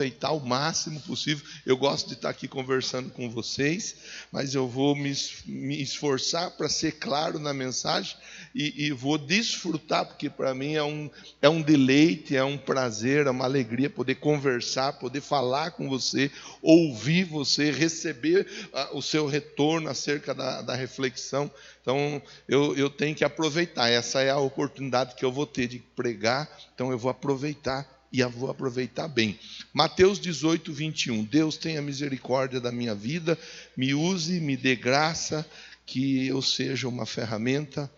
aproveitar o máximo possível. Eu gosto de estar aqui conversando com vocês, mas eu vou me esforçar para ser claro na mensagem e vou desfrutar, porque para mim é um deleite, é um prazer, é uma alegria poder conversar, poder falar com você, ouvir você, receber o seu retorno acerca da reflexão. Então, eu tenho que aproveitar. Essa é a oportunidade que eu vou ter de pregar, então eu vou aproveitar. E eu vou aproveitar bem. Mateus 18, 21. Deus tenha misericórdia da minha vida, me use, me dê graça, que eu seja uma ferramenta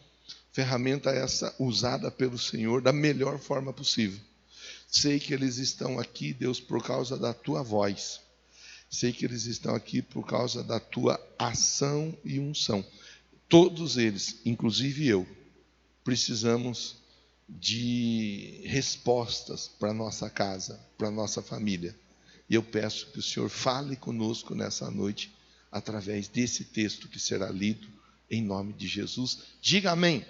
essa usada pelo Senhor da melhor forma possível. Sei que eles estão aqui, Deus, por causa da tua voz. Sei que eles estão aqui por causa da tua ação e unção. Todos eles, inclusive eu, precisamos de respostas para a nossa casa, para a nossa família. E eu peço que o Senhor fale conosco nessa noite, através desse texto que será lido, em nome de Jesus. Diga amém.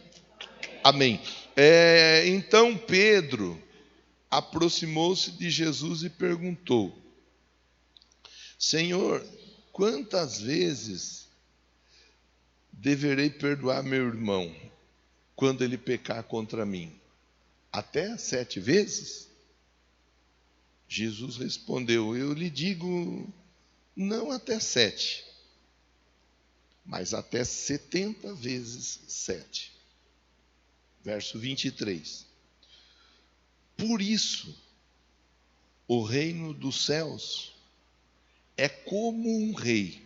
Amém. Então Pedro aproximou-se de Jesus e perguntou: Senhor, quantas vezes deverei perdoar meu irmão quando ele pecar contra mim? Até 7 vezes? Jesus respondeu: eu lhe digo, não até 7, mas até 70 vezes 7. Verso 23. Por isso, o reino dos céus é como um rei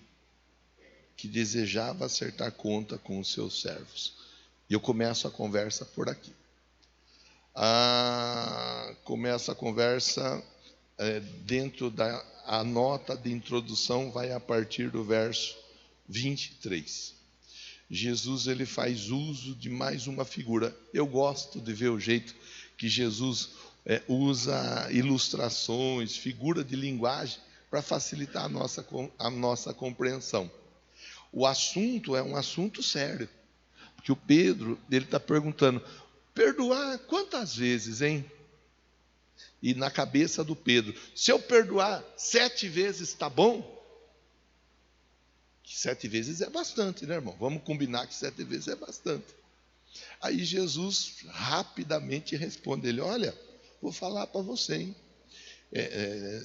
que desejava acertar conta com os seus servos. E eu começo a conversa por aqui. Começa a conversa dentro a nota de introdução vai a partir do verso 23. Jesus ele faz uso de mais uma figura. Eu gosto de ver o jeito que Jesus usa ilustrações, figura de linguagem para facilitar a nossa compreensão. O assunto é um assunto sério, porque o Pedro ele está perguntando: perdoar quantas vezes, hein? E na cabeça do Pedro, se eu perdoar 7 vezes, está bom? 7 vezes é bastante, né, irmão? Vamos combinar que 7 vezes é bastante. Aí Jesus rapidamente responde ele: olha, vou falar para você, hein?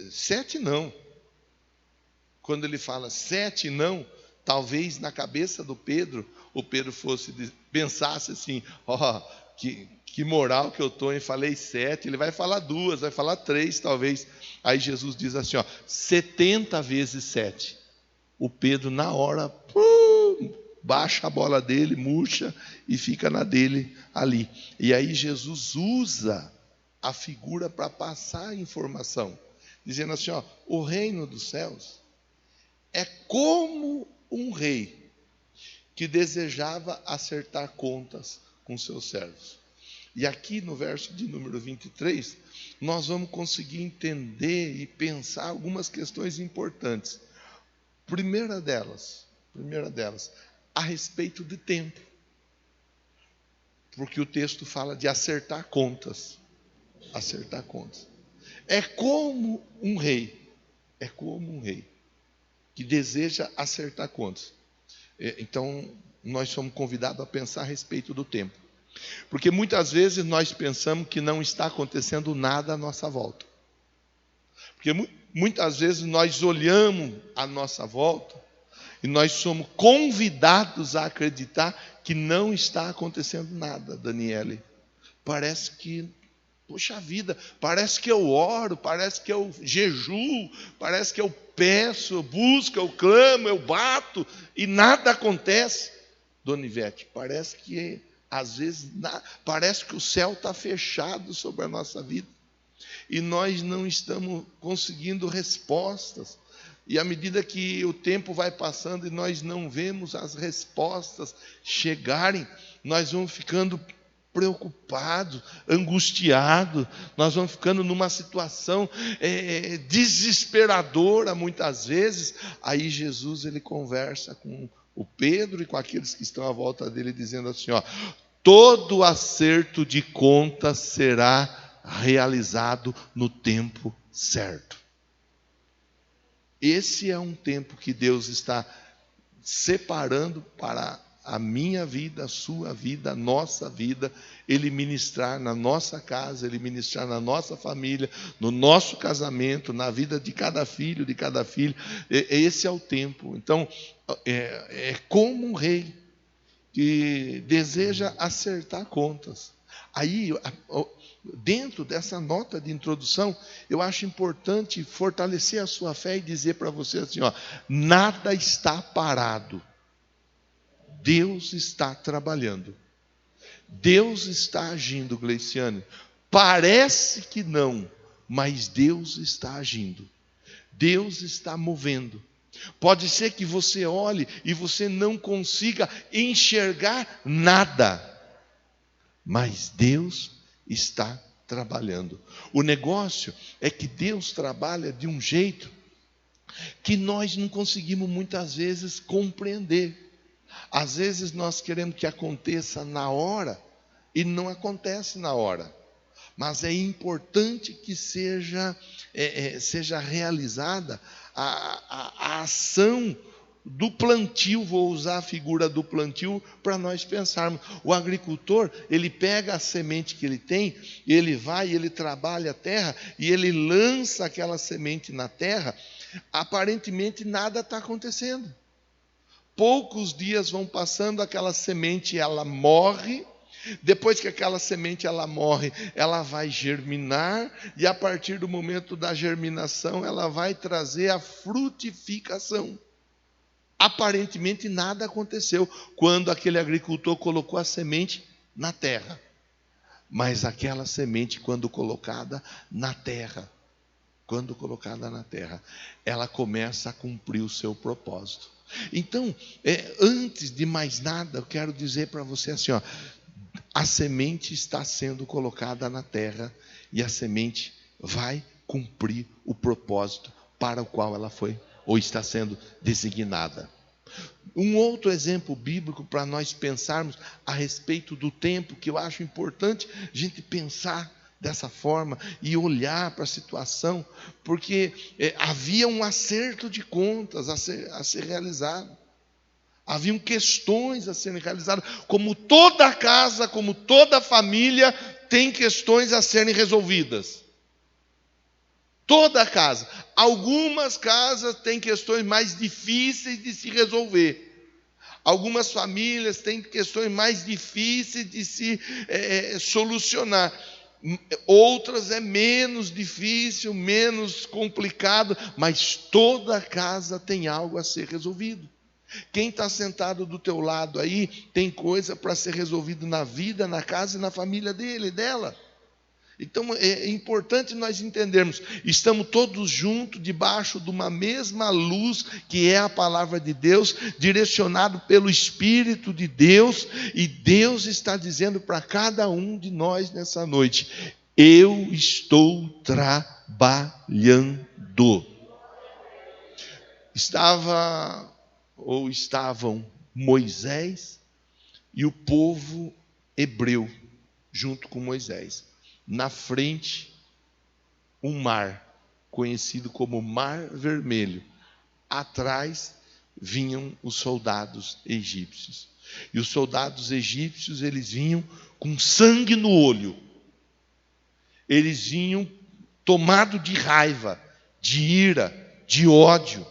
7 não. Quando ele fala 7 não, talvez na cabeça do Pedro, o Pedro pensasse assim: que moral que eu estou, hein? Falei 7, ele vai falar 2, vai falar 3 talvez. Aí Jesus diz assim, 70 vezes 7. O Pedro na hora, baixa a bola dele, murcha e fica na dele ali. E aí Jesus usa a figura para passar a informação, dizendo assim, o reino dos céus é como um rei que desejava acertar contas com seus servos. E aqui no verso de número 23, nós vamos conseguir entender e pensar algumas questões importantes. Primeira delas, a respeito de tempo. Porque o texto fala de acertar contas. Acertar contas. É como um rei que deseja acertar contas. Então, nós somos convidados a pensar a respeito do tempo. Porque muitas vezes nós pensamos que não está acontecendo nada à nossa volta. Porque muitas vezes nós olhamos à nossa volta e nós somos convidados a acreditar que não está acontecendo nada, Daniele. Parece que, poxa vida, parece que eu oro, parece que eu jejuo, parece que eu peço, eu busco, eu clamo, eu bato e nada acontece. Dona Ivete, parece que às vezes parece que o céu está fechado sobre a nossa vida e nós não estamos conseguindo respostas. E à medida que o tempo vai passando e nós não vemos as respostas chegarem, nós vamos ficando preocupados, angustiados, nós vamos ficando numa situação desesperadora muitas vezes. Aí Jesus ele conversa com o Pedro e com aqueles que estão à volta dele, dizendo assim, todo acerto de contas será realizado no tempo certo. Esse é um tempo que Deus está separando para a minha vida, a sua vida, a nossa vida, Ele ministrar na nossa casa, Ele ministrar na nossa família, no nosso casamento, na vida de cada filho, de cada filha. Esse é o tempo. Então, é como um rei que deseja acertar contas. Aí, dentro dessa nota de introdução, eu acho importante fortalecer a sua fé e dizer para você assim, ó, nada está parado. Deus está trabalhando. Deus está agindo, Gleiciane. Parece que não, mas Deus está agindo. Deus está movendo. Pode ser que você olhe e você não consiga enxergar nada, mas Deus está trabalhando. O negócio é que Deus trabalha de um jeito que nós não conseguimos muitas vezes compreender. Às vezes nós queremos que aconteça na hora e não acontece na hora. Mas é importante que seja realizada a ação do plantio. Vou usar a figura do plantio para nós pensarmos. O agricultor, ele pega a semente que ele tem, ele vai, ele trabalha a terra e ele lança aquela semente na terra. Aparentemente nada está acontecendo. Poucos dias vão passando, aquela semente ela morre. Depois que aquela semente ela morre, ela vai germinar, e a partir do momento da germinação, ela vai trazer a frutificação. Aparentemente nada aconteceu quando aquele agricultor colocou a semente na terra. Mas aquela semente, quando colocada na terra, ela começa a cumprir o seu propósito. Então, antes de mais nada, eu quero dizer para você assim, ó, a semente está sendo colocada na terra e a semente vai cumprir o propósito para o qual ela foi ou está sendo designada. Um outro exemplo bíblico para nós pensarmos a respeito do tempo, que eu acho importante a gente pensar dessa forma e olhar para a situação, porque havia um acerto de contas a ser realizado. Haviam questões a serem realizadas, como toda casa, como toda família, tem questões a serem resolvidas. Toda casa. Algumas casas têm questões mais difíceis de se resolver. Algumas famílias têm questões mais difíceis de se solucionar. Outras é menos difícil, menos complicado, mas toda casa tem algo a ser resolvido. Quem está sentado do teu lado aí, tem coisa para ser resolvido na vida, na casa e na família dele, dela. Então é importante nós entendermos, estamos todos juntos, debaixo de uma mesma luz, que é a palavra de Deus, direcionado pelo Espírito de Deus, e Deus está dizendo para cada um de nós nessa noite, eu estou trabalhando. Estavam Moisés e o povo hebreu, junto com Moisés. Na frente, um mar, conhecido como Mar Vermelho. Atrás, vinham os soldados egípcios. E os soldados egípcios, eles vinham com sangue no olho. Eles vinham tomados de raiva, de ira, de ódio.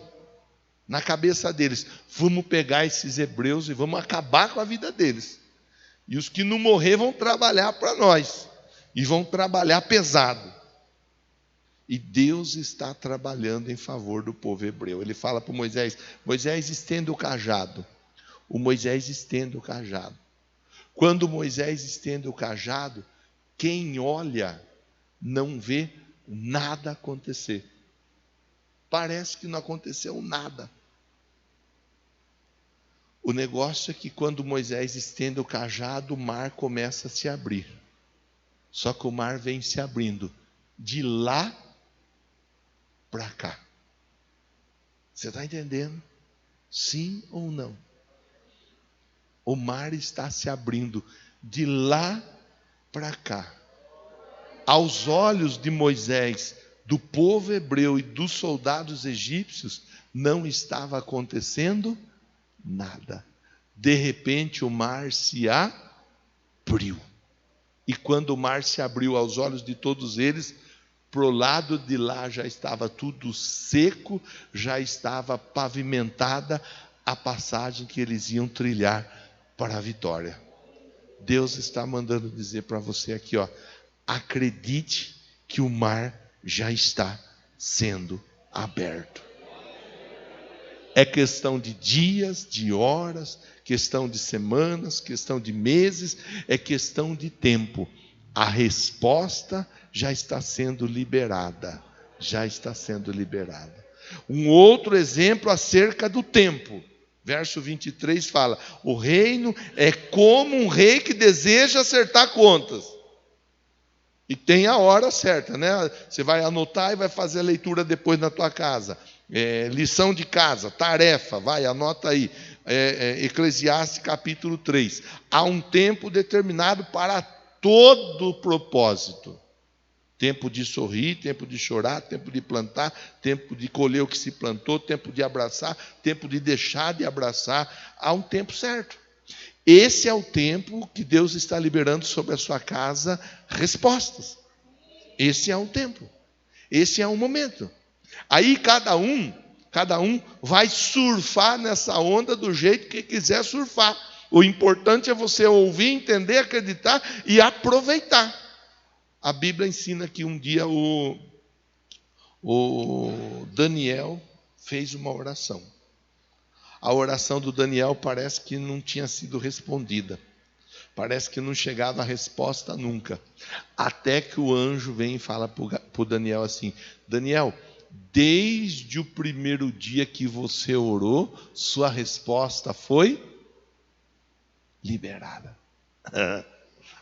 Na cabeça deles, vamos pegar esses hebreus e vamos acabar com a vida deles. E os que não morrer vão trabalhar para nós. E vão trabalhar pesado. E Deus está trabalhando em favor do povo hebreu. Ele fala para Moisés, Moisés, estenda o cajado. O Moisés estende o cajado. Quando Moisés estende o cajado, quem olha não vê nada acontecer. Parece que não aconteceu nada. O negócio é que quando Moisés estende o cajado, o mar começa a se abrir. Só que o mar vem se abrindo de lá para cá. Você está entendendo? Sim ou não? O mar está se abrindo de lá para cá. Aos olhos de Moisés, do povo hebreu e dos soldados egípcios, não estava acontecendo nada. De repente o mar se abriu. E quando o mar se abriu aos olhos de todos eles, pro lado de lá já estava tudo seco, já estava pavimentada a passagem que eles iam trilhar para a vitória. Deus está mandando dizer para você aqui, acredite que o mar já está sendo aberto. É questão de dias, de horas, questão de semanas, questão de meses, é questão de tempo. A resposta já está sendo liberada. Já está sendo liberada. Um outro exemplo acerca do tempo. Verso 23 fala: o reino é como um rei que deseja acertar contas. E tem a hora certa, né? Você vai anotar e vai fazer a leitura depois na tua casa. Lição de casa, tarefa, vai, anota aí. Eclesiastes capítulo 3. Há um tempo determinado para todo propósito. Tempo de sorrir, tempo de chorar, tempo de plantar, tempo de colher o que se plantou, tempo de abraçar, tempo de deixar de abraçar. Há um tempo certo. Esse é o tempo que Deus está liberando sobre a sua casa respostas. Esse é o tempo. Esse é o momento. Aí cada um vai surfar nessa onda do jeito que quiser surfar. O importante é você ouvir, entender, acreditar e aproveitar. A Bíblia ensina que um dia o Daniel fez uma oração. A oração do Daniel parece que não tinha sido respondida. Parece que não chegava a resposta nunca. Até que o anjo vem e fala para o Daniel assim: Daniel, desde o primeiro dia que você orou, sua resposta foi liberada.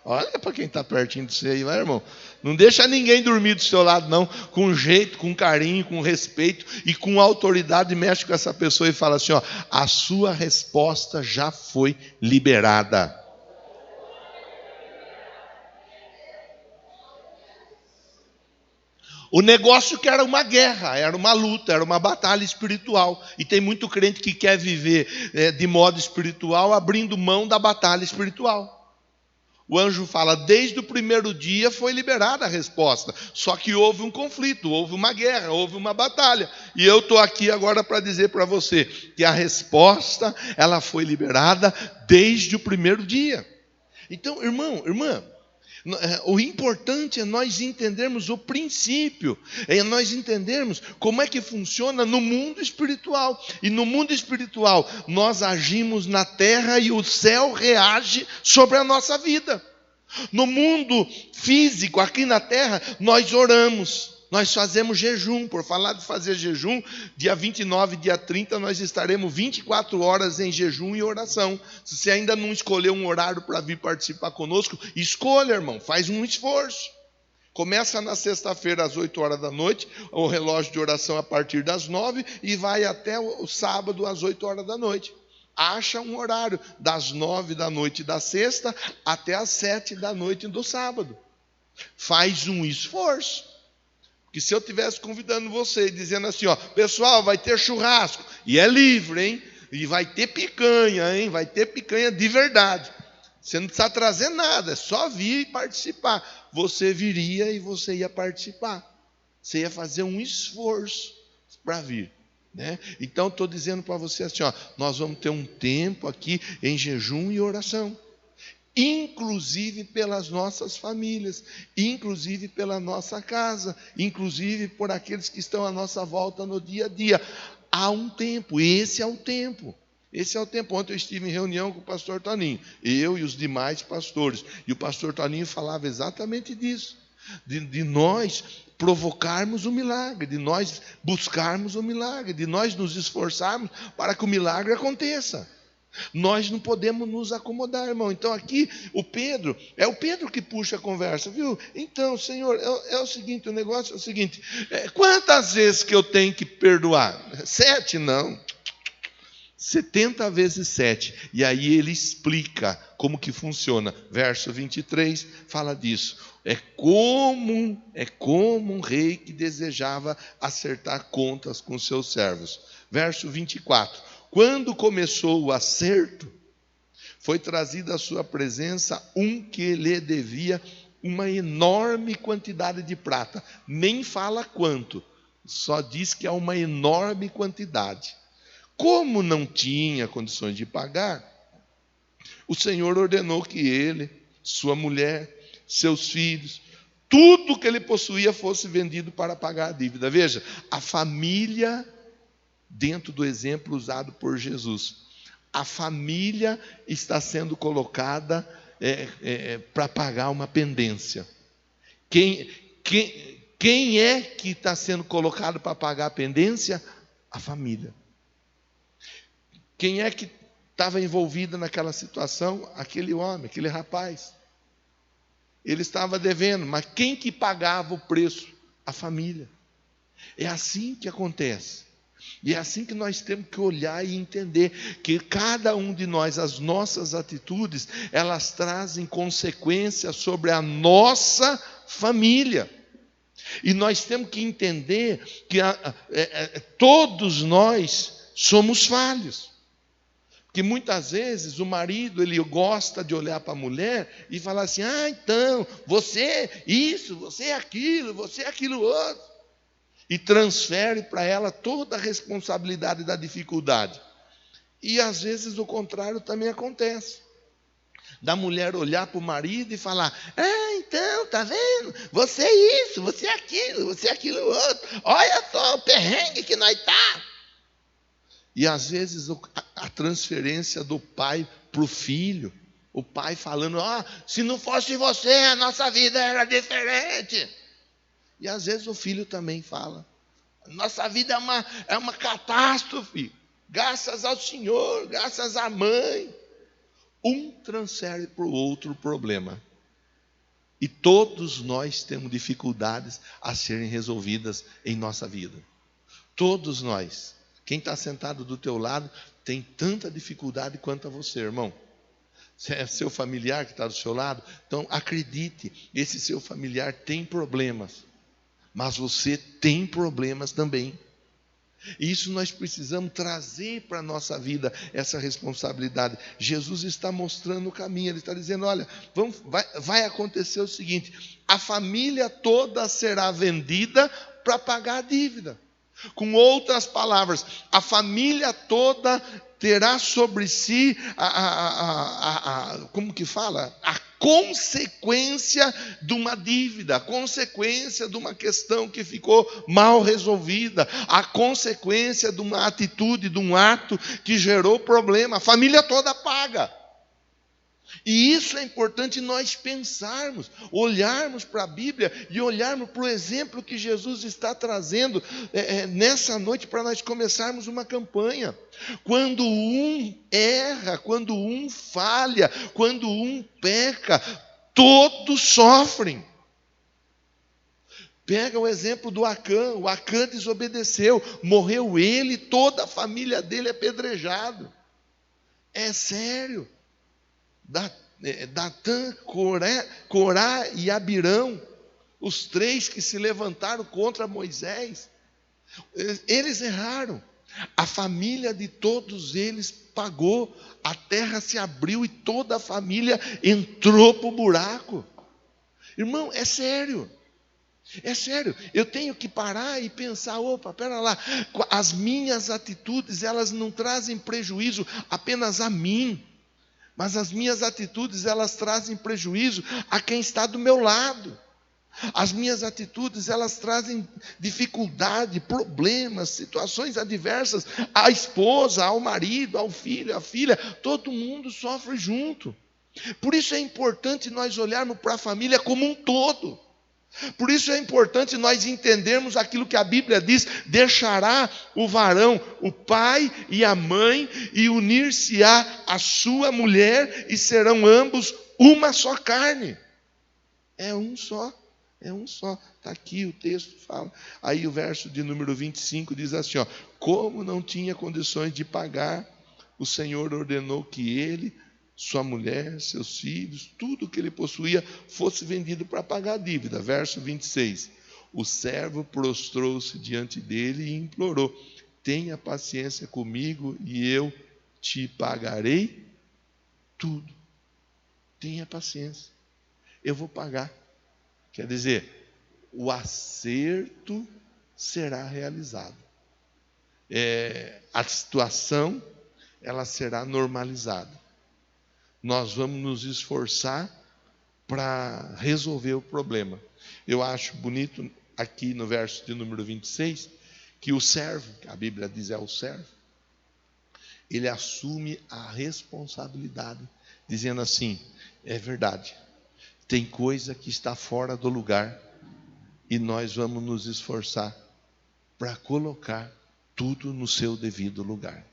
Olha para quem está pertinho de você aí, vai, irmão. Não deixa ninguém dormir do seu lado, não. Com jeito, com carinho, com respeito e com autoridade, mexe com essa pessoa e fala assim: a sua resposta já foi liberada. O negócio que era uma guerra, era uma luta, era uma batalha espiritual. E tem muito crente que quer viver de modo espiritual, abrindo mão da batalha espiritual. O anjo fala: desde o primeiro dia foi liberada a resposta. Só que houve um conflito, houve uma guerra, houve uma batalha. E eu estou aqui agora para dizer para você que a resposta, ela foi liberada desde o primeiro dia. Então, irmão, irmã, o importante é nós entendermos o princípio, é nós entendermos como é que funciona no mundo espiritual. E no mundo espiritual, nós agimos na terra e o céu reage sobre a nossa vida. No mundo físico, aqui na terra, nós oramos. Nós fazemos jejum. Por falar de fazer jejum, dia 29, dia 30, nós estaremos 24 horas em jejum e oração. Se você ainda não escolheu um horário para vir participar conosco, escolha, irmão, faz um esforço. Começa na sexta-feira às 8 horas da noite, o relógio de oração a partir das 9 e vai até o sábado às 8 horas da noite. Acha um horário das 9 da noite da sexta até as 7 da noite do sábado. Faz um esforço. Porque se eu estivesse convidando você e dizendo assim, pessoal, vai ter churrasco, e é livre, hein? E vai ter picanha, hein? Vai ter picanha de verdade. Você não precisa trazer nada, é só vir e participar. Você viria e você ia participar. Você ia fazer um esforço para vir, né? Então, estou dizendo para você assim, nós vamos ter um tempo aqui em jejum e oração. Inclusive pelas nossas famílias, inclusive pela nossa casa, inclusive por aqueles que estão à nossa volta no dia a dia. Há um tempo, esse é o tempo. Esse é o tempo. Ontem eu estive em reunião com o pastor Toninho, eu e os demais pastores, e o pastor Toninho falava exatamente disso, de nós provocarmos o milagre, de nós buscarmos o milagre, de nós nos esforçarmos para que o milagre aconteça. Nós não podemos nos acomodar, irmão. Então aqui o Pedro que puxa a conversa, viu? Então, Senhor, é o seguinte, o negócio é o seguinte: quantas vezes que eu tenho que perdoar? 7? Não. 70 vezes 7. E aí ele explica como que funciona. Verso 23 fala disso. É como um rei que desejava acertar contas com seus servos. Verso 24. Quando começou o acerto, foi trazido à sua presença um que lhe devia uma enorme quantidade de prata. Nem fala quanto, só diz que é uma enorme quantidade. Como não tinha condições de pagar, o Senhor ordenou que ele, sua mulher, seus filhos, tudo que ele possuía fosse vendido para pagar a dívida. Veja, a família, dentro do exemplo usado por Jesus, a família está sendo colocada para pagar uma pendência. Quem é que está sendo colocado para pagar a pendência? A família. Quem é que estava envolvido naquela situação? Aquele homem, aquele rapaz. Ele estava devendo, mas quem que pagava o preço? A família. É assim que acontece. E é assim que nós temos que olhar e entender que cada um de nós, as nossas atitudes, elas trazem consequências sobre a nossa família. E nós temos que entender que todos nós somos falhos. Porque muitas vezes o marido, ele gosta de olhar para a mulher e falar assim: então, você isso, você aquilo outro. E transfere para ela toda a responsabilidade da dificuldade. E às vezes o contrário também acontece. Da mulher olhar para o marido e falar: então, tá vendo? Você isso, você aquilo outro. Olha só o perrengue que nós tá. E às vezes a transferência do pai para o filho. O pai falando: se não fosse você, a nossa vida era diferente. E às vezes o filho também fala: nossa vida é uma catástrofe, graças ao Senhor, graças à mãe. Um transfere para o outro o problema. E todos nós temos dificuldades a serem resolvidas em nossa vida. Todos nós. Quem está sentado do teu lado tem tanta dificuldade quanto a você, irmão. Se é seu familiar que está do seu lado, então acredite, esse seu familiar tem problemas. Mas você tem problemas também. E isso nós precisamos trazer para a nossa vida, essa responsabilidade. Jesus está mostrando o caminho. Ele está dizendo: olha, vai acontecer o seguinte: a família toda será vendida para pagar a dívida. Com outras palavras, a família toda terá sobre si como que fala? A consequência de uma dívida, a consequência de uma questão que ficou mal resolvida, a consequência de uma atitude, de um ato que gerou problema. A família toda paga. E isso é importante nós pensarmos, olharmos para a Bíblia e olharmos para o exemplo que Jesus está trazendo nessa noite, para nós começarmos uma campanha. Quando um erra, quando um falha, quando um peca, todos sofrem. Pega o exemplo do Acã. O Acã desobedeceu, morreu ele, toda a família dele apedrejado. É sério. Datã, Corá e Abirão, os três que se levantaram contra Moisés, eles erraram. A família de todos eles pagou, a terra se abriu e toda a família entrou para o buraco. Irmão, é sério. É sério, eu tenho que parar e pensar: opa, pera lá, as minhas atitudes, elas não trazem prejuízo apenas a mim, mas as minhas atitudes, elas trazem prejuízo a quem está do meu lado. As minhas atitudes, elas trazem dificuldade, problemas, situações adversas à esposa, ao marido, ao filho, à filha. Todo mundo sofre junto. Por isso é importante nós olharmos para a família como um todo. Por isso é importante nós entendermos aquilo que a Bíblia diz: deixará o varão o pai e a mãe, e unir-se-á a sua mulher, e serão ambos uma só carne. É um só. Está aqui o texto, fala. Aí o verso de número 25 diz assim: como não tinha condições de pagar, o Senhor ordenou que ele, sua mulher, seus filhos, tudo que ele possuía fosse vendido para pagar a dívida. Verso 26. O servo prostrou-se diante dele e implorou: tenha paciência comigo e eu te pagarei tudo. Tenha paciência, eu vou pagar. Quer dizer, o acerto será realizado. A situação, ela será normalizada. Nós vamos nos esforçar para resolver o problema. Eu acho bonito aqui no verso de número 26, que o servo, a Bíblia diz é o servo, ele assume a responsabilidade, dizendo assim: é verdade, tem coisa que está fora do lugar, e nós vamos nos esforçar para colocar tudo no seu devido lugar.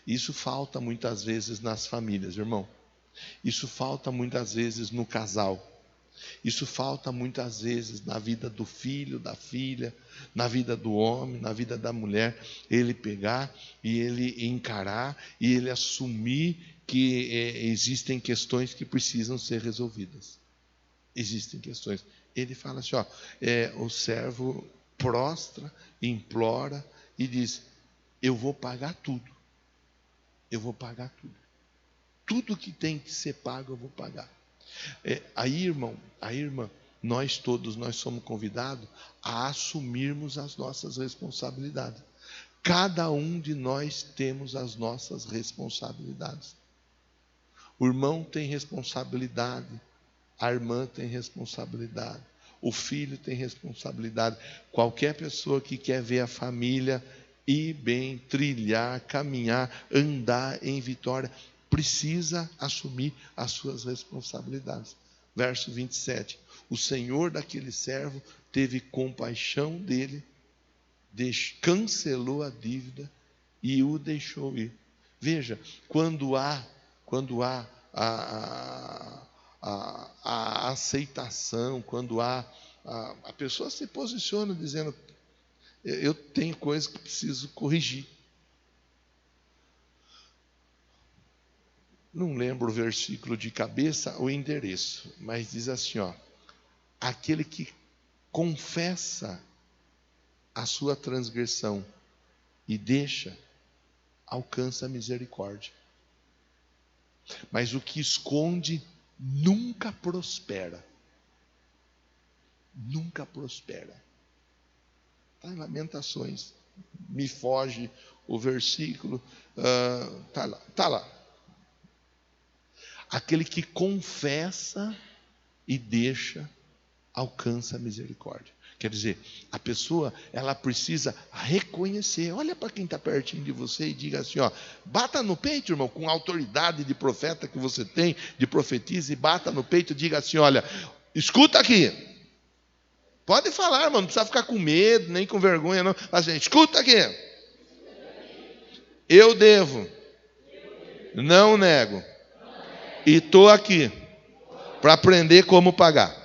Isso falta muitas vezes nas famílias, irmão. Isso falta muitas vezes no casal. Isso falta muitas vezes na vida do filho, da filha, na vida do homem, na vida da mulher. Ele pegar e ele encarar e ele assumir que existem questões que precisam ser resolvidas. Existem questões. Ele fala assim, o servo prostra, implora e diz: eu vou pagar tudo. Eu vou pagar tudo. Tudo que tem que ser pago eu vou pagar. Aí, irmão, irmã, nós todos, nós somos convidados a assumirmos as nossas responsabilidades. Cada um de nós temos as nossas responsabilidades. O irmão tem responsabilidade, a irmã tem responsabilidade, o filho tem responsabilidade. Qualquer pessoa que quer ver a família ir bem, trilhar, caminhar, andar em vitória, precisa assumir as suas responsabilidades. Verso 27. O senhor daquele servo teve compaixão dele, cancelou a dívida e o deixou ir. Veja, quando há a aceitação, quando a pessoa se posiciona dizendo: eu tenho coisas que preciso corrigir. Não lembro o versículo de cabeça, o endereço, mas diz assim, aquele que confessa a sua transgressão e deixa, alcança a misericórdia. Mas o que esconde nunca prospera. Nunca prospera. Está em Lamentações. Me foge o versículo. Está lá. Aquele que confessa e deixa, alcança a misericórdia. Quer dizer, a pessoa, ela precisa reconhecer. Olha para quem está pertinho de você e diga assim, bata no peito, irmão, com a autoridade de profeta que você tem, de profetisa, e bata no peito e diga assim, olha, escuta aqui. Pode falar, irmão, não precisa ficar com medo, nem com vergonha, não. Mas, gente, escuta aqui. Eu devo, não nego. E estou aqui para aprender como pagar.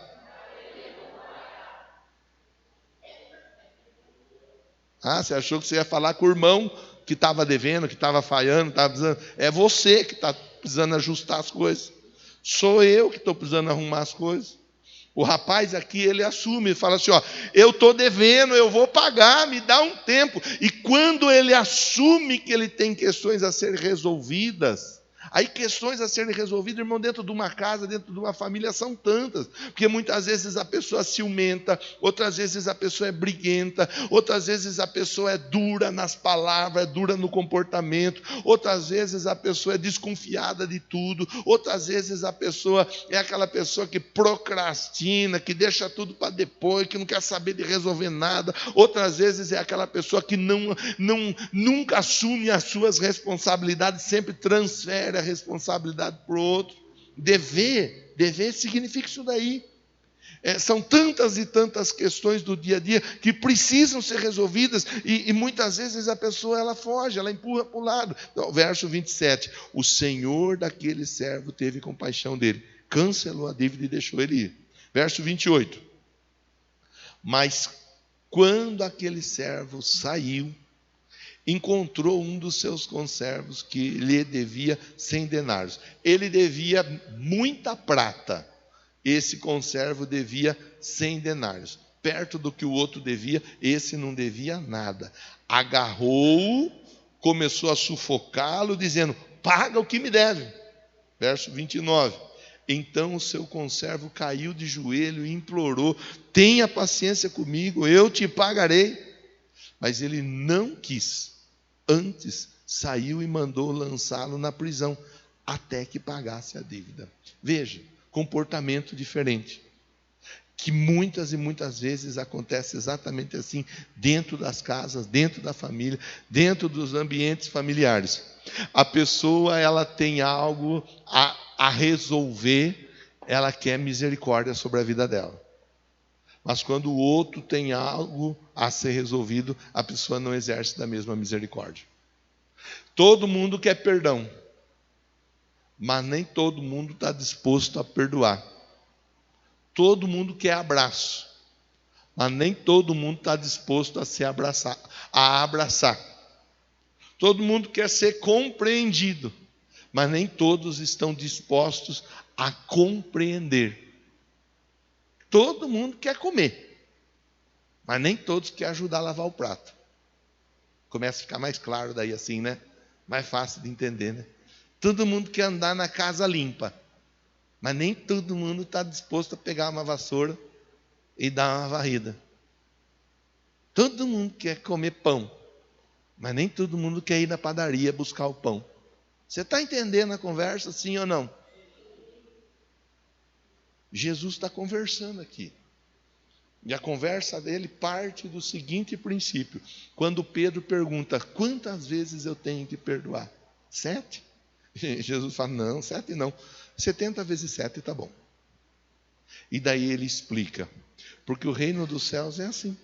Você achou que você ia falar com o irmão que estava devendo, que estava falhando, estava precisando. É você que está precisando ajustar as coisas. Sou eu que estou precisando arrumar as coisas. O rapaz aqui, ele assume, fala assim, eu estou devendo, eu vou pagar, me dá um tempo. E quando ele assume que ele tem questões a serem resolvidas, aí questões a serem resolvidas, irmão, dentro de uma casa, dentro de uma família, são tantas. Porque muitas vezes a pessoa ciumenta, outras vezes a pessoa é briguenta, outras vezes a pessoa é dura nas palavras, é dura no comportamento, outras vezes a pessoa é desconfiada de tudo, outras vezes a pessoa é aquela pessoa que procrastina, que deixa tudo para depois, que não quer saber de resolver nada, outras vezes é aquela pessoa que nunca assume as suas responsabilidades, sempre transfere a responsabilidade para o outro. Dever significa isso daí. São tantas e tantas questões do dia a dia que precisam ser resolvidas e muitas vezes a pessoa ela foge, ela empurra para o lado. Então, verso 27, o senhor daquele servo teve compaixão dele, cancelou a dívida e deixou ele ir. Verso 28, mas quando aquele servo saiu, encontrou um dos seus conservos que lhe devia 100 denários. Ele devia muita prata. Esse conservo devia 100 denários. Perto do que o outro devia, esse não devia nada. Agarrou-o, começou a sufocá-lo, dizendo: paga o que me deve. Verso 29. Então o seu conservo caiu de joelho e implorou: tenha paciência comigo, eu te pagarei. Mas ele não quis. Antes saiu e mandou lançá-lo na prisão, até que pagasse a dívida. Veja, comportamento diferente, que muitas e muitas vezes acontece exatamente assim, dentro das casas, dentro da família, dentro dos ambientes familiares. A pessoa, ela tem algo a resolver, ela quer misericórdia sobre a vida dela. Mas quando o outro tem algo a ser resolvido, a pessoa não exerce da mesma misericórdia. Todo mundo quer perdão, mas nem todo mundo está disposto a perdoar. Todo mundo quer abraço, mas nem todo mundo está disposto a abraçar. Todo mundo quer ser compreendido, mas nem todos estão dispostos a compreender. Todo mundo quer comer, mas nem todos querem ajudar a lavar o prato. Começa a ficar mais claro daí assim, né? Mais fácil de entender, né? Todo mundo quer andar na casa limpa, mas nem todo mundo está disposto a pegar uma vassoura e dar uma varrida. Todo mundo quer comer pão, mas nem todo mundo quer ir na padaria buscar o pão. Você está entendendo a conversa, sim ou não? Jesus está conversando aqui. E a conversa dele parte do seguinte princípio. Quando Pedro pergunta: quantas vezes eu tenho que perdoar? 7? Jesus fala: não, 7 não. 70 vezes 7 está bom. E daí ele explica. Porque o reino dos céus é assim.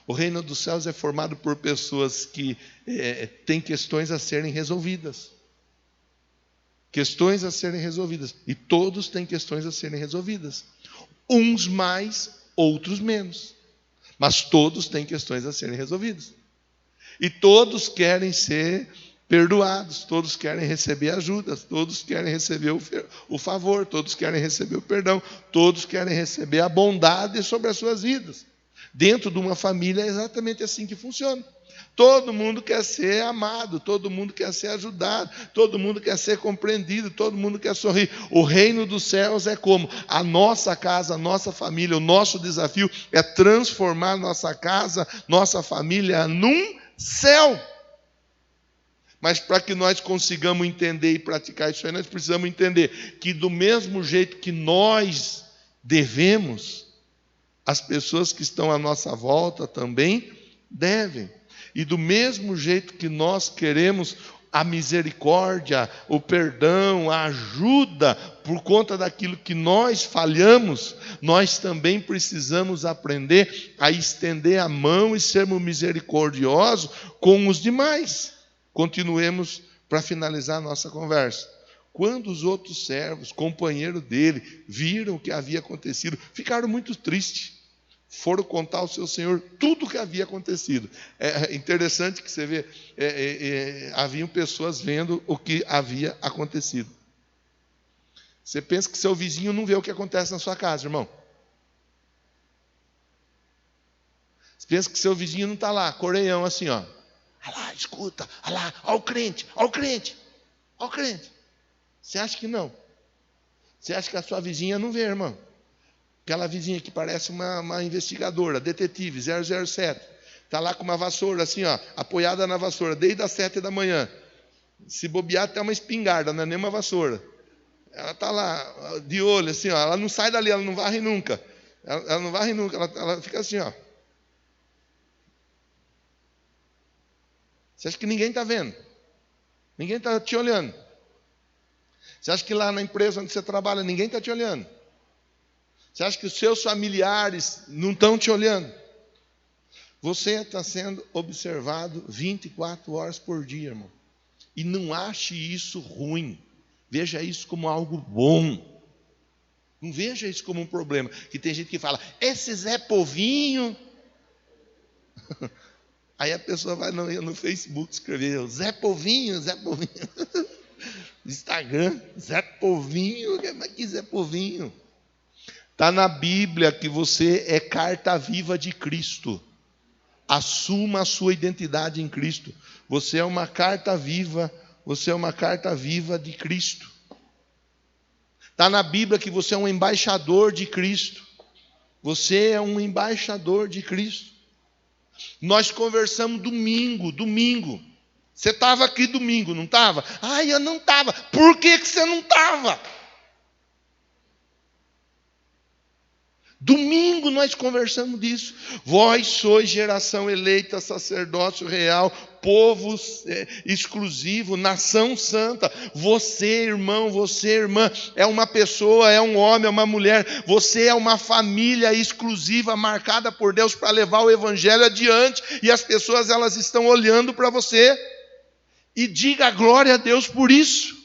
O reino dos céus é formado por pessoas que têm questões a serem resolvidas. Questões a serem resolvidas. E todos têm questões a serem resolvidas. Uns mais, outros menos. Mas todos têm questões a serem resolvidas. E todos querem ser perdoados. Todos querem receber ajuda. Todos querem receber o favor. Todos querem receber o perdão. Todos querem receber a bondade sobre as suas vidas. Dentro de uma família é exatamente assim que funciona. Todo mundo quer ser amado, todo mundo quer ser ajudado, todo mundo quer ser compreendido, todo mundo quer sorrir. O reino dos céus é como? A nossa casa, a nossa família, o nosso desafio é transformar nossa casa, nossa família num céu. Mas para que nós consigamos entender e praticar isso aí, nós precisamos entender que do mesmo jeito que nós devemos, as pessoas que estão à nossa volta também devem. E do mesmo jeito que nós queremos a misericórdia, o perdão, a ajuda por conta daquilo que nós falhamos, nós também precisamos aprender a estender a mão e sermos misericordiosos com os demais. Continuemos para finalizar a nossa conversa. Quando os outros servos, companheiros dele, viram o que havia acontecido, ficaram muito tristes. Foram contar ao seu senhor tudo o que havia acontecido. É interessante que você vê, haviam pessoas vendo o que havia acontecido. Você pensa que seu vizinho não vê o que acontece na sua casa, irmão? Você pensa que seu vizinho não está lá, coreião assim, ó. Olha lá, escuta, olha lá, olha o crente, olha o crente, olha o crente. Você acha que não? Você acha que a sua vizinha não vê, irmão? Aquela vizinha que parece uma investigadora, detetive, 007. Está lá com uma vassoura assim, ó, apoiada na vassoura, desde as 7 da manhã. Se bobear até uma espingarda, não é nem uma vassoura. Ela está lá, de olho, assim, ó, ela não sai dali, ela não varre nunca. Ela não varre nunca, ela fica assim, ó. Você acha que ninguém está vendo? Ninguém está te olhando. Você acha que lá na empresa onde você trabalha, ninguém está te olhando? Você acha que os seus familiares não estão te olhando? Você está sendo observado 24 horas por dia, irmão. E não ache isso ruim. Veja isso como algo bom. Não veja isso como um problema. Que tem gente que fala, esse Zé Povinho. Aí a pessoa vai no Facebook escrever Zé Povinho, Zé Povinho. Instagram, Zé Povinho, mas que Zé Povinho? Está na Bíblia que você é carta viva de Cristo. Assuma a sua identidade em Cristo. Você é uma carta viva, você é uma carta viva de Cristo. Está na Bíblia que você é um embaixador de Cristo. Você é um embaixador de Cristo. Nós conversamos domingo. Você estava aqui domingo, não estava? Eu não estava. Por que você não estava? Domingo nós conversamos disso. Vós sois geração eleita, sacerdócio real, povo exclusivo, nação santa. Você, irmão, você, irmã, é uma pessoa, é um homem, é uma mulher. Você é uma família exclusiva, marcada por Deus para levar o evangelho adiante. E as pessoas, elas estão olhando para você. E diga glória a Deus por isso.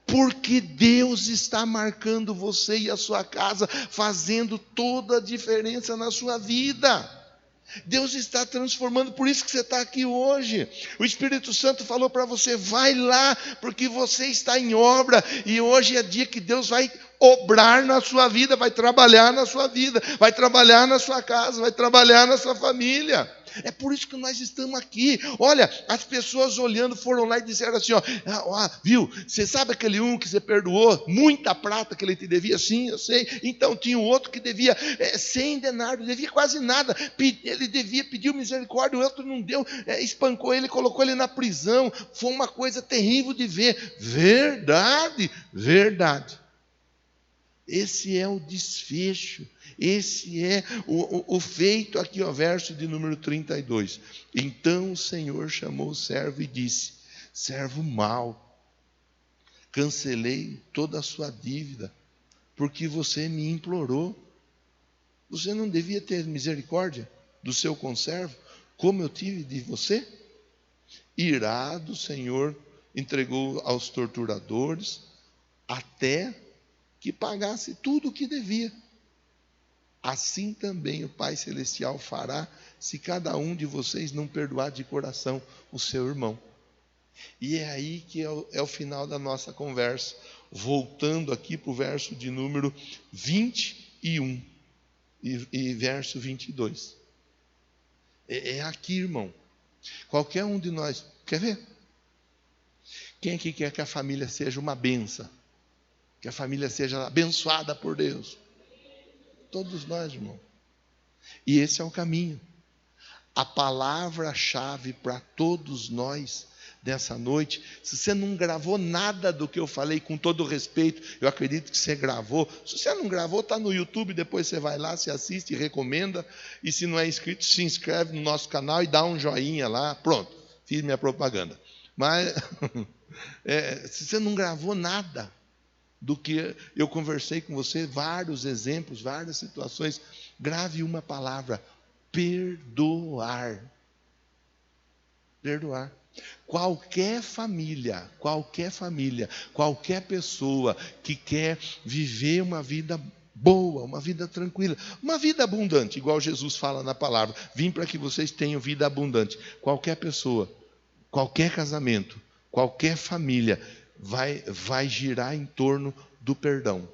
Porque Deus está marcando você e a sua casa, fazendo toda a diferença na sua vida. Deus está transformando, por isso que você está aqui hoje. O Espírito Santo falou para você, vai lá, porque você está em obra. E hoje é dia que Deus vai obrar na sua vida, vai trabalhar na sua vida, vai trabalhar na sua casa, vai trabalhar na sua família. É por isso que nós estamos aqui. Olha, as pessoas olhando foram lá e disseram assim, viu, você sabe aquele que você perdoou muita prata que ele te devia? Sim, eu sei. Então tinha um outro que devia 100 denários, devia quase nada. Ele devia pedir misericórdia, o outro não deu, espancou ele, colocou ele na prisão. Foi uma coisa terrível de ver. Verdade. Esse é o desfecho. Esse é o feito aqui, verso de número 32. Então o Senhor chamou o servo e disse, servo mau, cancelei toda a sua dívida, porque você me implorou. Você não devia ter misericórdia do seu conservo, como eu tive de você? Irado, o Senhor entregou aos torturadores, até que pagasse tudo o que devia. Assim também o Pai Celestial fará, se cada um de vocês não perdoar de coração o seu irmão. E é aí que é o final da nossa conversa. Voltando aqui para o verso de número 21 e verso 22. É aqui, irmão. Qualquer um de nós, quer ver? Quem aqui quer que a família seja uma bênção? Que a família seja abençoada por Deus? Todos nós, irmão. E esse é o caminho. A palavra-chave para todos nós dessa noite, se você não gravou nada do que eu falei, com todo respeito, eu acredito que você gravou. Se você não gravou, está no YouTube, depois você vai lá, se assiste, recomenda. E se não é inscrito, se inscreve no nosso canal e dá um joinha lá. Pronto, fiz minha propaganda. Mas, se você não gravou nada do que eu conversei com você, vários exemplos, várias situações, grave uma palavra: perdoar. Perdoar. Qualquer família, qualquer pessoa que quer viver uma vida boa, uma vida tranquila, uma vida abundante, igual Jesus fala na palavra, vim para que vocês tenham vida abundante. Qualquer pessoa, qualquer casamento, qualquer família vai girar em torno do perdão.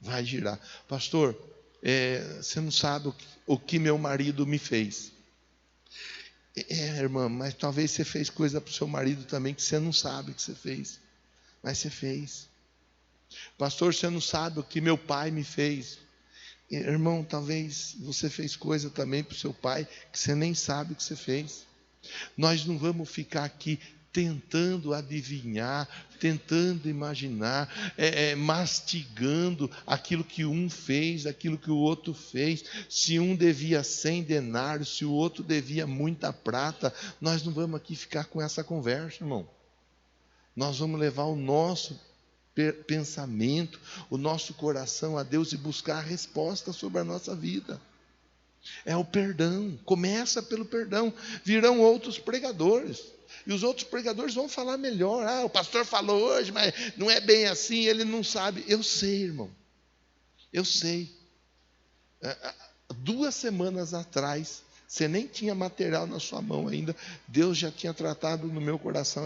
Vai girar. Pastor, você não sabe o que meu marido me fez. Irmã, mas talvez você fez coisa para o seu marido também que você não sabe que você fez. Mas você fez. Pastor, você não sabe o que meu pai me fez. Irmão, talvez você fez coisa também para o seu pai que você nem sabe que você fez. Nós não vamos ficar aqui tentando adivinhar, tentando imaginar, mastigando aquilo que um fez, aquilo que o outro fez. Se um devia 100 denários, se o outro devia muita prata, nós não vamos aqui ficar com essa conversa, irmão. Nós vamos levar o nosso pensamento, o nosso coração a Deus e buscar a resposta sobre a nossa vida. É o perdão, começa pelo perdão. Virão outros pregadores, e os outros pregadores vão falar melhor. O pastor falou hoje, mas não é bem assim, ele não sabe. Eu sei, irmão, eu sei. 2 semanas atrás, Você nem tinha material na sua mão ainda. Deus já tinha tratado no meu coração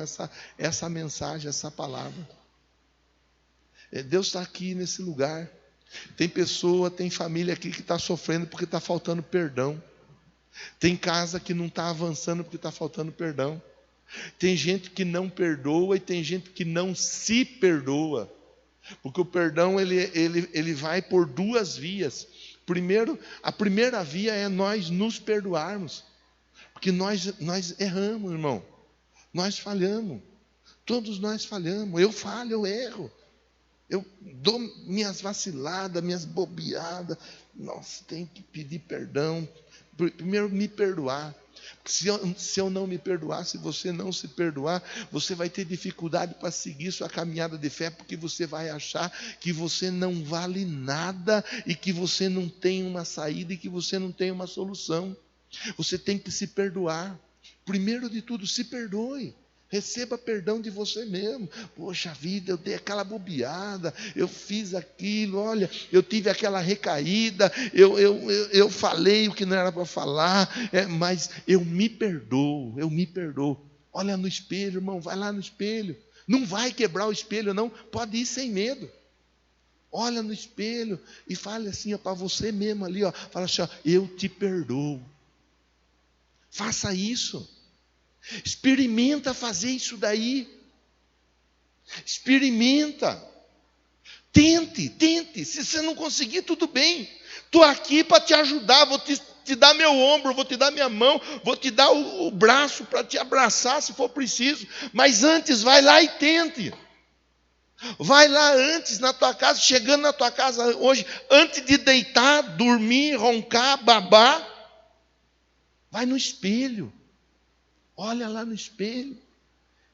essa mensagem, essa palavra. Deus está aqui nesse lugar. Tem pessoa, tem família aqui que está sofrendo porque está faltando perdão. Tem casa que não está avançando porque está faltando perdão. Tem gente que não perdoa e tem gente que não se perdoa. Porque o perdão ele vai por duas vias. Primeiro, a primeira via é nós nos perdoarmos. Porque nós erramos, irmão. Nós falhamos. Todos nós falhamos. Eu falho, eu erro. Eu dou minhas vaciladas, minhas bobeadas. Nossa, tenho que pedir perdão. Primeiro, me perdoar. Porque se eu não me perdoar, se você não se perdoar, você vai ter dificuldade para seguir sua caminhada de fé, porque você vai achar que você não vale nada e que você não tem uma saída e que você não tem uma solução. Você tem que se perdoar. Primeiro de tudo, se perdoe. Receba perdão de você mesmo. Poxa vida, eu dei aquela bobeada, eu fiz aquilo, olha, eu tive aquela recaída, eu falei o que não era para falar, mas eu me perdoo. Olha no espelho, irmão, vai lá no espelho. Não vai quebrar o espelho, não, pode ir sem medo. Olha no espelho e fale assim, para você mesmo ali, fala assim, eu te perdoo. Faça isso. Experimenta fazer isso daí. Experimenta. Tente. Se você não conseguir, tudo bem. Estou aqui para te ajudar. Vou te dar meu ombro, vou te dar minha mão, vou te dar o braço para te abraçar se for preciso. Mas antes, vai lá e tente. Vai lá antes na tua casa, chegando na tua casa hoje, antes de deitar, dormir, roncar, babar, vai no espelho. Olha lá no espelho,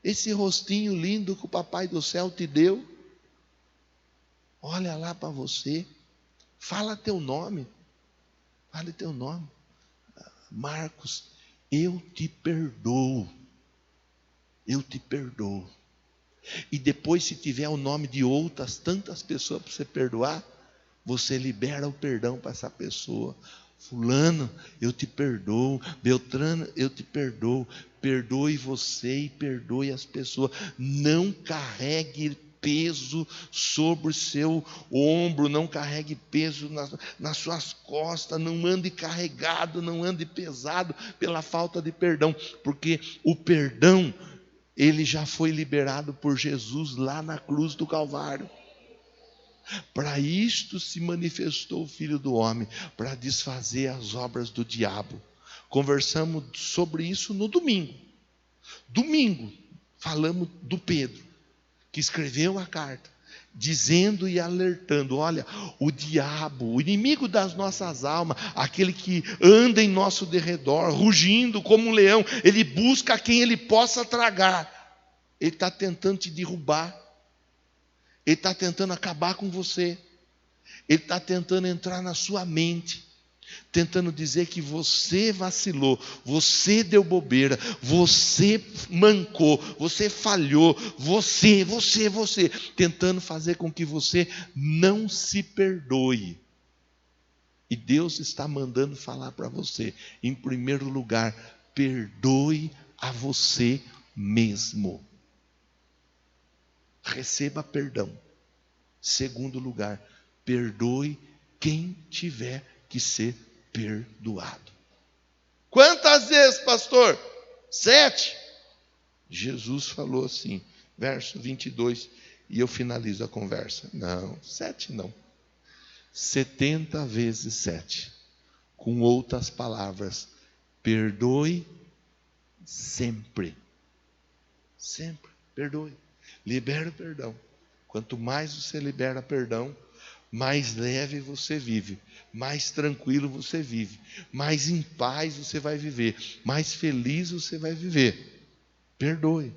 esse rostinho lindo que o papai do céu te deu. Olha lá para você, fala teu nome, fale teu nome. Marcos, eu te perdoo. E depois, se tiver o nome de outras tantas pessoas para você perdoar, você libera o perdão para essa pessoa. Fulano, eu te perdoo. Beltrano, eu te perdoo. Perdoe você e perdoe as pessoas. Não carregue peso sobre o seu ombro, não carregue peso nas suas costas, não ande carregado, não ande pesado pela falta de perdão, porque o perdão, ele já foi liberado por Jesus lá na cruz do Calvário. Para isto se manifestou o Filho do Homem, para desfazer as obras do diabo. Conversamos sobre isso no domingo. Falamos do Pedro, que escreveu a carta, dizendo e alertando, olha, o diabo, o inimigo das nossas almas, aquele que anda em nosso derredor, rugindo como um leão, ele busca quem ele possa tragar. Ele está tentando te derrubar. Ele está tentando acabar com você. Ele está tentando entrar na sua mente, tentando dizer que você vacilou, você deu bobeira, você mancou, você falhou, você, tentando fazer com que você não se perdoe. E Deus está mandando falar para você, em primeiro lugar, perdoe a você mesmo. Receba perdão. Segundo lugar, perdoe quem tiver que ser perdoado. Quantas vezes, pastor? 7. Jesus falou assim, verso 22, e eu finalizo a conversa. Não, 7 não. 70 vezes 7. Com outras palavras, perdoe sempre. Sempre, perdoe. Libera o perdão. Quanto mais você libera perdão, mais leve você vive, mais tranquilo você vive, mais em paz você vai viver, mais feliz você vai viver. Perdoe.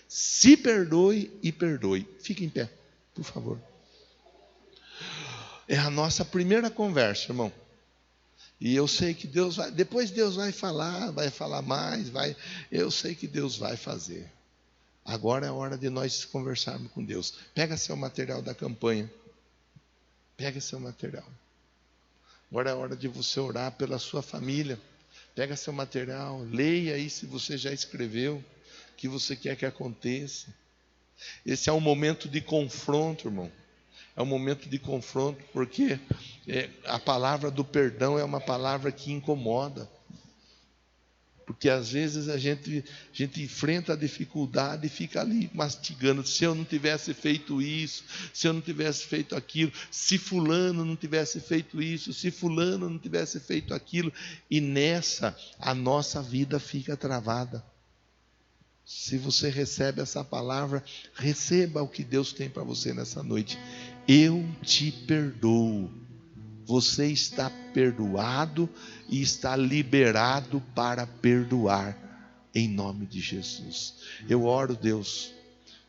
Se perdoe e perdoe. Fique em pé, por favor. É a nossa primeira conversa, irmão. E eu sei que Deus vai, depois Deus vai falar mais, eu sei que Deus vai fazer. Agora é a hora de nós conversarmos com Deus. Pega seu material da campanha. Pega seu material. Agora é a hora de você orar pela sua família, Pega seu material, leia aí se você já escreveu, o que você quer que aconteça. Esse é um momento de confronto, irmão. É um momento de confronto, porque a palavra do perdão é uma palavra que incomoda. Porque às vezes a gente enfrenta a dificuldade e fica ali mastigando. Se eu não tivesse feito isso, se eu não tivesse feito aquilo, se fulano não tivesse feito isso, se fulano não tivesse feito aquilo. E nessa, a nossa vida fica travada. Se você recebe essa palavra, receba o que Deus tem para você nessa noite. Eu te perdoo. Você está perdoado e está liberado para perdoar, em nome de Jesus. Eu oro, Deus,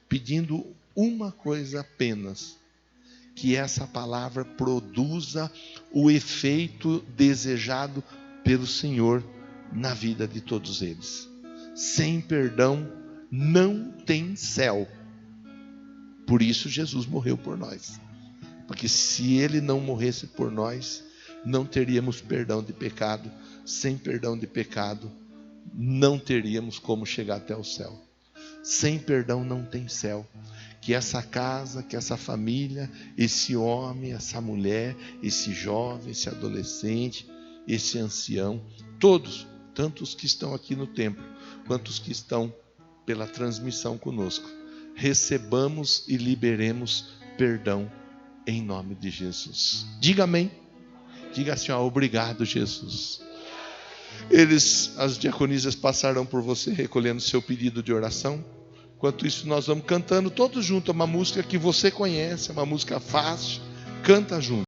pedindo uma coisa apenas: que essa palavra produza o efeito desejado pelo Senhor na vida de todos eles. Sem perdão não tem céu. Por isso Jesus morreu por nós. Porque se Ele não morresse por nós, não teríamos perdão de pecado. Sem perdão de pecado, não teríamos como chegar até o céu. Sem perdão não tem céu. Que essa casa, que essa família, esse homem, essa mulher, esse jovem, esse adolescente, esse ancião, todos, tanto os que estão aqui no templo, quanto os que estão pela transmissão conosco, recebamos e liberemos perdão em nome de Jesus. Diga amém. Diga assim, obrigado, Jesus. As diaconisas passarão por você recolhendo seu pedido de oração. Enquanto isso, nós vamos cantando todos juntos uma música que você conhece, uma música fácil. Canta junto.